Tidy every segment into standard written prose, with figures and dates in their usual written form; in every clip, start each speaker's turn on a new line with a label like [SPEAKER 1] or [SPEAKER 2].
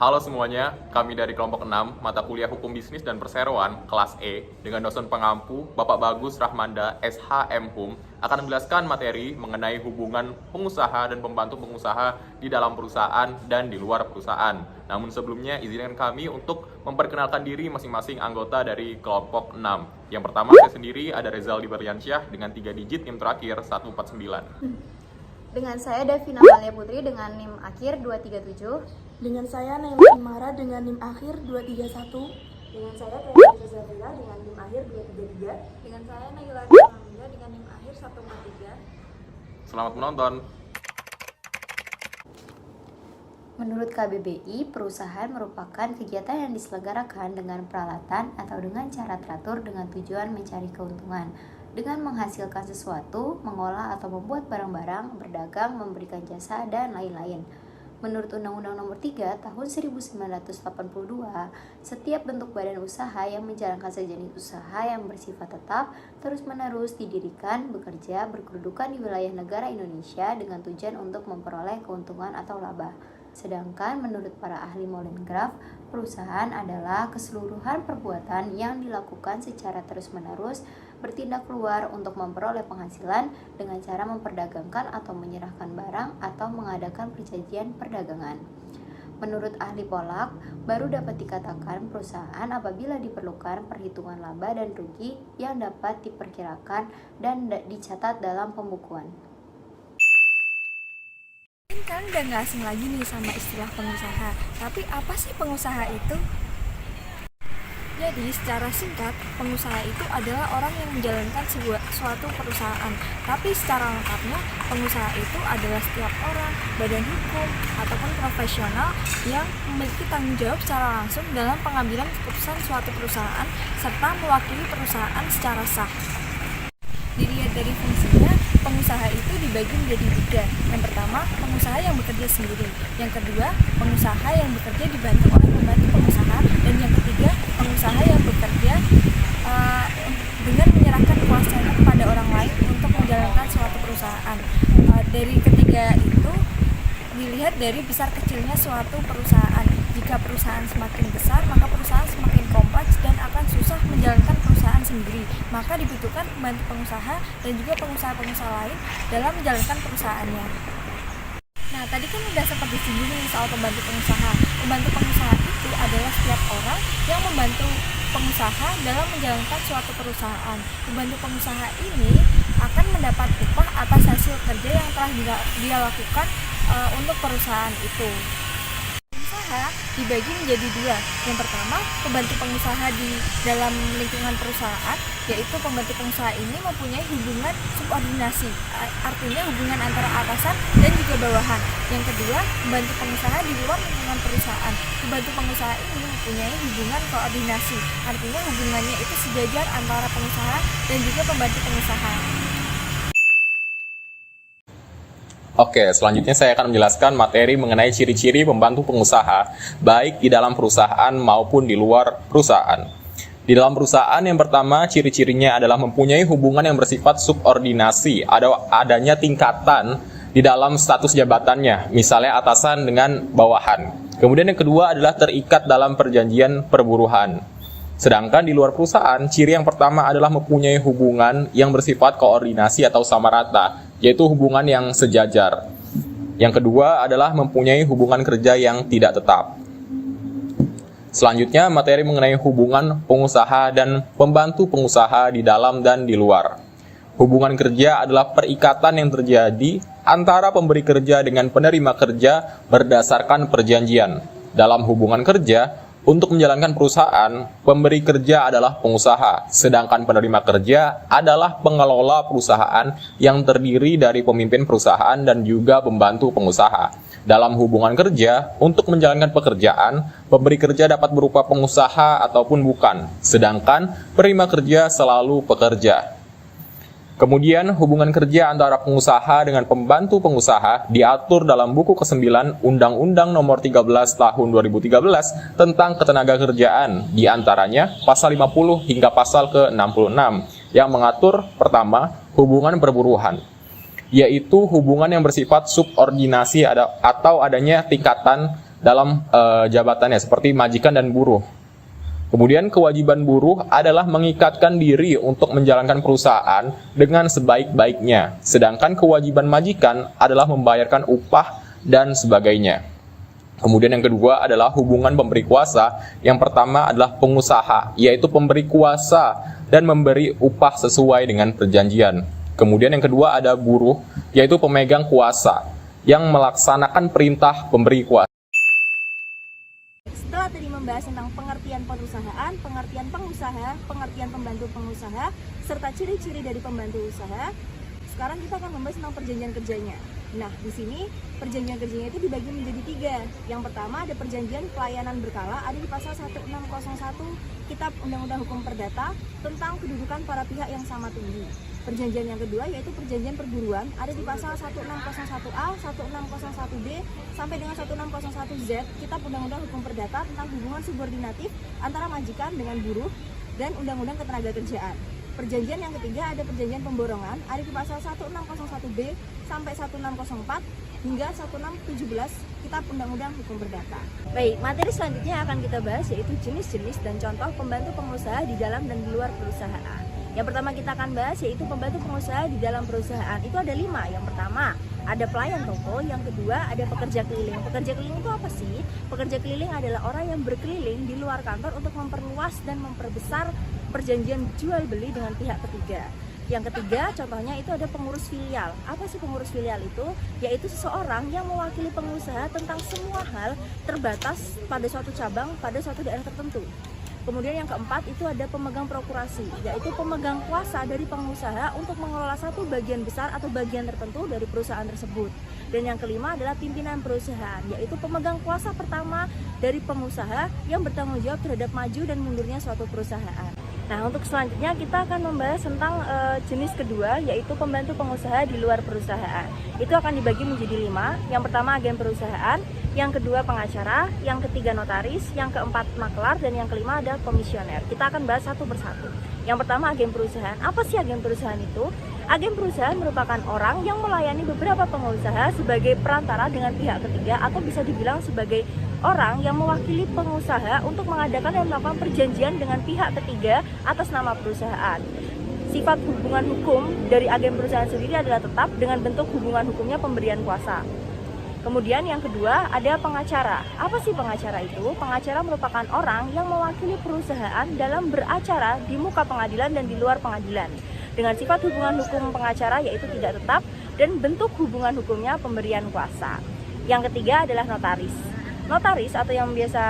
[SPEAKER 1] Halo semuanya, kami dari kelompok 6, mata kuliah Hukum Bisnis dan Perseroan, kelas E, dengan dosen pengampu, Bapak Bagus Rahmanda, SHM Hum, akan menjelaskan materi mengenai hubungan pengusaha dan pembantu pengusaha di dalam perusahaan dan di luar perusahaan. Namun sebelumnya, izinkan kami untuk memperkenalkan diri masing-masing anggota dari kelompok 6. Yang pertama, saya sendiri ada Rezaldi Barliansyah dengan 3 digit NIM terakhir 149.
[SPEAKER 2] Dengan saya Davina Malia Putri dengan NIM akhir 237.
[SPEAKER 3] Dengan saya Naila Imara dengan NIM akhir 231.
[SPEAKER 4] Dengan saya Kayla Zafira dengan NIM akhir 233.
[SPEAKER 5] Dengan saya Naila Hamida dengan NIM akhir 143.
[SPEAKER 1] Selamat menonton.
[SPEAKER 2] Menurut KBBI, perusahaan merupakan kegiatan yang diselenggarakan dengan peralatan atau dengan cara teratur dengan tujuan mencari keuntungan, dengan menghasilkan sesuatu, mengolah atau membuat barang-barang, berdagang, memberikan jasa, dan lain-lain. Menurut Undang-Undang Nomor 3 Tahun 1982, setiap bentuk badan usaha yang menjalankan sejenis usaha yang bersifat tetap, terus-menerus didirikan, bekerja, berkedudukan di wilayah negara Indonesia dengan tujuan untuk memperoleh keuntungan atau laba. Sedangkan menurut para ahli Molengraf, perusahaan adalah keseluruhan perbuatan yang dilakukan secara terus-menerus bertindak keluar untuk memperoleh penghasilan dengan cara memperdagangkan atau menyerahkan barang atau mengadakan perjanjian perdagangan. Menurut ahli Polak, baru dapat dikatakan perusahaan apabila diperlukan perhitungan laba dan rugi yang dapat diperkirakan dan dicatat dalam pembukuan.
[SPEAKER 5] Kan udah gak asing lagi nih sama istilah pengusaha. Tapi apa sih pengusaha itu? Jadi secara singkat, pengusaha itu adalah orang yang menjalankan suatu perusahaan. Tapi secara lengkapnya, pengusaha itu adalah setiap orang, badan hukum, ataupun profesional yang memiliki tanggung jawab secara langsung dalam pengambilan keputusan suatu perusahaan serta mewakili perusahaan secara sah. Dilihat dari fungsinya, pengusaha itu dibagi menjadi 3. Yang pertama, pengusaha yang bekerja sendiri. Yang kedua, pengusaha yang bekerja dibantu oleh pembantu pengusaha. Dan yang ketiga, pengusaha yang bekerja dengan menyerahkan kuasanya kepada orang lain untuk menjalankan suatu perusahaan. Dari ketiga itu, dilihat dari besar kecilnya suatu perusahaan. Jika perusahaan semakin besar, maka perusahaan semakin kompleks dan akan susah menjalankan perusahaan sendiri. Maka dibutuhkan pembantu pengusaha dan juga pengusaha-pengusaha lain dalam menjalankan perusahaannya. Nah, tadi kan udah sempat disinggung soal pembantu pengusaha. Pembantu pengusaha itu adalah setiap orang yang membantu pengusaha dalam menjalankan suatu perusahaan. Pembantu pengusaha ini akan mendapat upah atas hasil kerja yang telah dia lakukan untuk perusahahan itu. Dibagi menjadi 2. Yang pertama, pembantu pengusaha di dalam lingkungan perusahaan, yaitu pembantu pengusaha ini mempunyai hubungan subordinasi, artinya hubungan antara atasan dan juga bawahan. Yang kedua, pembantu pengusaha di luar lingkungan perusahaan. Pembantu pengusaha ini mempunyai hubungan koordinasi, artinya hubungannya itu sejajar antara pengusaha dan juga pembantu pengusaha.
[SPEAKER 1] Oke, selanjutnya saya akan menjelaskan materi mengenai ciri-ciri pembantu pengusaha, baik di dalam perusahaan maupun di luar perusahaan. Di dalam perusahaan, yang pertama, ciri-cirinya adalah mempunyai hubungan yang bersifat subordinasi, adanya tingkatan di dalam status jabatannya, misalnya atasan dengan bawahan. Kemudian yang kedua adalah terikat dalam perjanjian perburuhan. Sedangkan di luar perusahaan, ciri yang pertama adalah mempunyai hubungan yang bersifat koordinasi atau sama rata, yaitu hubungan yang sejajar. Yang kedua adalah mempunyai hubungan kerja yang tidak tetap. Selanjutnya, materi mengenai hubungan pengusaha dan pembantu pengusaha di dalam dan di luar. Hubungan kerja adalah perikatan yang terjadi antara pemberi kerja dengan penerima kerja berdasarkan perjanjian. Dalam hubungan kerja, untuk menjalankan perusahaan, pemberi kerja adalah pengusaha, sedangkan penerima kerja adalah pengelola perusahaan yang terdiri dari pemimpin perusahaan dan juga pembantu pengusaha. Dalam hubungan kerja, untuk menjalankan pekerjaan, pemberi kerja dapat berupa pengusaha ataupun bukan, sedangkan penerima kerja selalu pekerja. Kemudian, hubungan kerja antara pengusaha dengan pembantu pengusaha diatur dalam buku ke-9 Undang-Undang Nomor 13 Tahun 2013 tentang Ketenagakerjaan, di antaranya pasal 50 hingga pasal ke-66, yang mengatur pertama, hubungan perburuhan. yaitu hubungan yang bersifat subordinasi atau adanya tingkatan dalam jabatannya seperti majikan dan buruh. Kemudian kewajiban buruh adalah mengikatkan diri untuk menjalankan perusahaan dengan sebaik-baiknya, sedangkan kewajiban majikan adalah membayarkan upah dan sebagainya. Kemudian yang kedua adalah hubungan pemberi kuasa. Yang pertama adalah pengusaha, yaitu pemberi kuasa dan memberi upah sesuai dengan perjanjian. Kemudian yang kedua ada buruh, yaitu pemegang kuasa yang melaksanakan perintah pemberi kuasa.
[SPEAKER 5] Setelah tadi membahas tentang pengertian perusahaan, pengertian pengusaha, pengertian pembantu pengusaha, serta ciri-ciri dari pembantu usaha, sekarang kita akan membahas tentang perjanjian kerjanya. Nah, di sini perjanjian kerjanya itu dibagi menjadi 3. Yang pertama ada perjanjian pelayanan berkala, ada di pasal 1601 Kitab Undang-Undang Hukum Perdata tentang kedudukan para pihak yang sama tinggi. Perjanjian yang kedua yaitu perjanjian perburuan, ada di pasal 1601A, 1601B sampai dengan 1601Z Kitab Undang-Undang Hukum Perdata tentang hubungan subordinatif antara majikan dengan buruh dan Undang-Undang Ketenagakerjaan. Perjanjian yang ketiga ada perjanjian pemborongan, ada di pasal 1601B sampai 1604 hingga 1617 Kitab Undang-Undang Hukum Perdata. Baik, materi selanjutnya akan kita bahas yaitu jenis-jenis dan contoh pembantu pengusaha di dalam dan di luar perusahaan. Yang pertama kita akan bahas yaitu pembantu pengusaha di dalam perusahaan. Itu ada 5. Yang pertama ada pelayan toko, yang kedua ada pekerja keliling. Pekerja keliling itu apa sih? Pekerja keliling adalah orang yang berkeliling di luar kantor untuk memperluas dan memperbesar perjanjian jual beli dengan pihak ketiga. Yang ketiga contohnya itu ada pengurus filial. Apa sih pengurus filial itu? Yaitu seseorang yang mewakili pengusaha tentang semua hal terbatas pada suatu cabang pada suatu daerah tertentu. Kemudian yang keempat itu ada pemegang prokurasi, yaitu pemegang kuasa dari pengusaha untuk mengelola satu bagian besar atau bagian tertentu dari perusahaan tersebut. Dan yang kelima adalah pimpinan perusahaan, yaitu pemegang kuasa pertama dari pengusaha yang bertanggung jawab terhadap maju dan mundurnya suatu perusahaan. Nah, untuk selanjutnya kita akan membahas tentang jenis kedua, yaitu pembantu pengusaha di luar perusahaan. Itu akan dibagi menjadi 5. Yang pertama agen perusahaan, yang kedua pengacara, yang ketiga notaris, yang keempat makelar, dan yang kelima ada komisioner. Kita akan bahas satu persatu. Yang pertama agen perusahaan. Apa sih agen perusahaan itu? Agen perusahaan merupakan orang yang melayani beberapa pengusaha sebagai perantara dengan pihak ketiga, atau bisa dibilang sebagai orang yang mewakili pengusaha untuk mengadakan dan melakukan perjanjian dengan pihak ketiga atas nama perusahaan. Sifat hubungan hukum dari agen perusahaan sendiri adalah tetap dengan bentuk hubungan hukumnya pemberian kuasa. Kemudian yang kedua ada pengacara. Apa sih pengacara itu? Pengacara merupakan orang yang mewakili perusahaan dalam beracara di muka pengadilan dan di luar pengadilan. Dengan sifat hubungan hukum pengacara yaitu tidak tetap dan bentuk hubungan hukumnya pemberian kuasa. Yang ketiga adalah notaris. Notaris atau yang biasa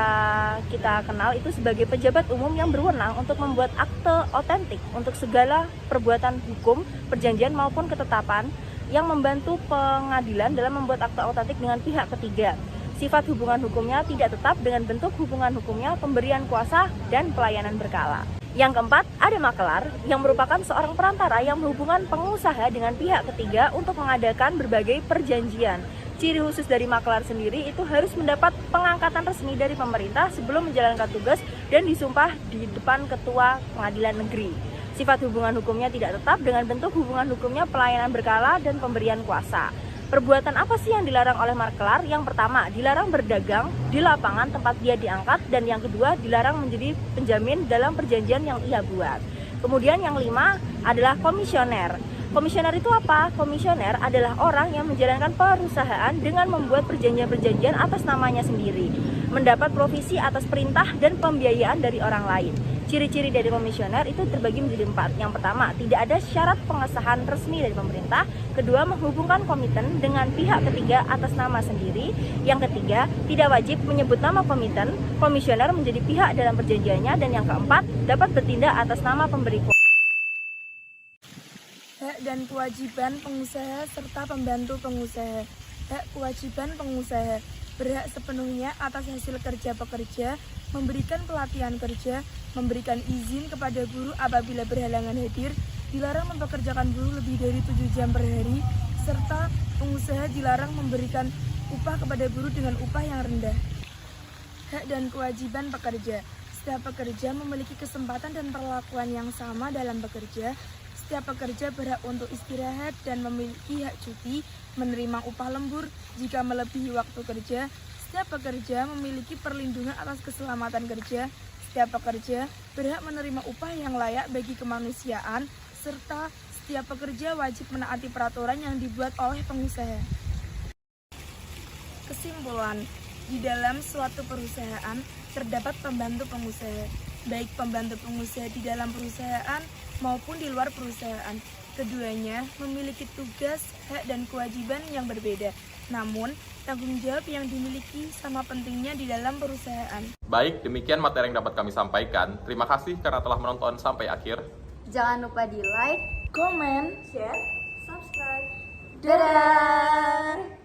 [SPEAKER 5] kita kenal itu sebagai pejabat umum yang berwenang untuk membuat akte otentik untuk segala perbuatan hukum, perjanjian maupun ketetapan yang membantu pengadilan dalam membuat akte otentik dengan pihak ketiga. Sifat hubungan hukumnya tidak tetap dengan bentuk hubungan hukumnya pemberian kuasa dan pelayanan berkala. Yang keempat, ada makelar yang merupakan seorang perantara yang menghubungkan pengusaha dengan pihak ketiga untuk mengadakan berbagai perjanjian. Ciri khusus dari makelar sendiri itu harus mendapat pengangkatan resmi dari pemerintah sebelum menjalankan tugas dan disumpah di depan ketua pengadilan negeri. Sifat hubungan hukumnya tidak tetap dengan bentuk hubungan hukumnya pelayanan berkala dan pemberian kuasa. Perbuatan apa sih yang dilarang oleh makelar? Yang pertama, dilarang berdagang di lapangan tempat dia diangkat, dan yang kedua, dilarang menjadi penjamin dalam perjanjian yang ia buat. Kemudian yang 5 adalah komisioner. Komisioner itu apa? Komisioner adalah orang yang menjalankan perusahaan dengan membuat perjanjian-perjanjian atas namanya sendiri, mendapat provisi atas perintah dan pembiayaan dari orang lain. Ciri-ciri dari komisioner itu terbagi menjadi 4. Yang pertama, tidak ada syarat pengesahan resmi dari pemerintah. Kedua, menghubungkan komiten dengan pihak ketiga atas nama sendiri. Yang ketiga, tidak wajib menyebut nama komiten. Komisioner menjadi pihak dalam perjanjiannya. Dan yang keempat, dapat bertindak atas nama pemberi kuasa.
[SPEAKER 3] Hak dan kewajiban pengusaha serta pembantu pengusaha. Hak kewajiban pengusaha berhak sepenuhnya atas hasil kerja pekerja, memberikan pelatihan kerja, memberikan izin kepada buruh apabila berhalangan hadir, dilarang mempekerjakan buruh lebih dari 7 jam per hari, serta pengusaha dilarang memberikan upah kepada buruh dengan upah yang rendah. Hak dan kewajiban pekerja. Setiap pekerja memiliki kesempatan dan perlakuan yang sama dalam bekerja. Setiap pekerja berhak untuk istirahat dan memiliki hak cuti, menerima upah lembur jika melebihi waktu kerja. Setiap pekerja memiliki perlindungan atas keselamatan kerja. Setiap pekerja berhak menerima upah yang layak bagi kemanusiaan, serta setiap pekerja wajib menaati peraturan yang dibuat oleh pengusaha. Kesimpulan, di dalam suatu perusahaan terdapat pembantu pengusaha, baik pembantu pengusaha di dalam perusahaan maupun di luar perusahaan. Keduanya memiliki tugas, hak, dan kewajiban yang berbeda. Namun, tanggung jawab yang dimiliki sama pentingnya di dalam perusahaan.
[SPEAKER 1] Baik, demikian materi yang dapat kami sampaikan. Terima kasih karena telah menonton sampai akhir.
[SPEAKER 2] Jangan lupa di like,
[SPEAKER 3] Komen,
[SPEAKER 4] Share, subscribe.
[SPEAKER 2] dadah!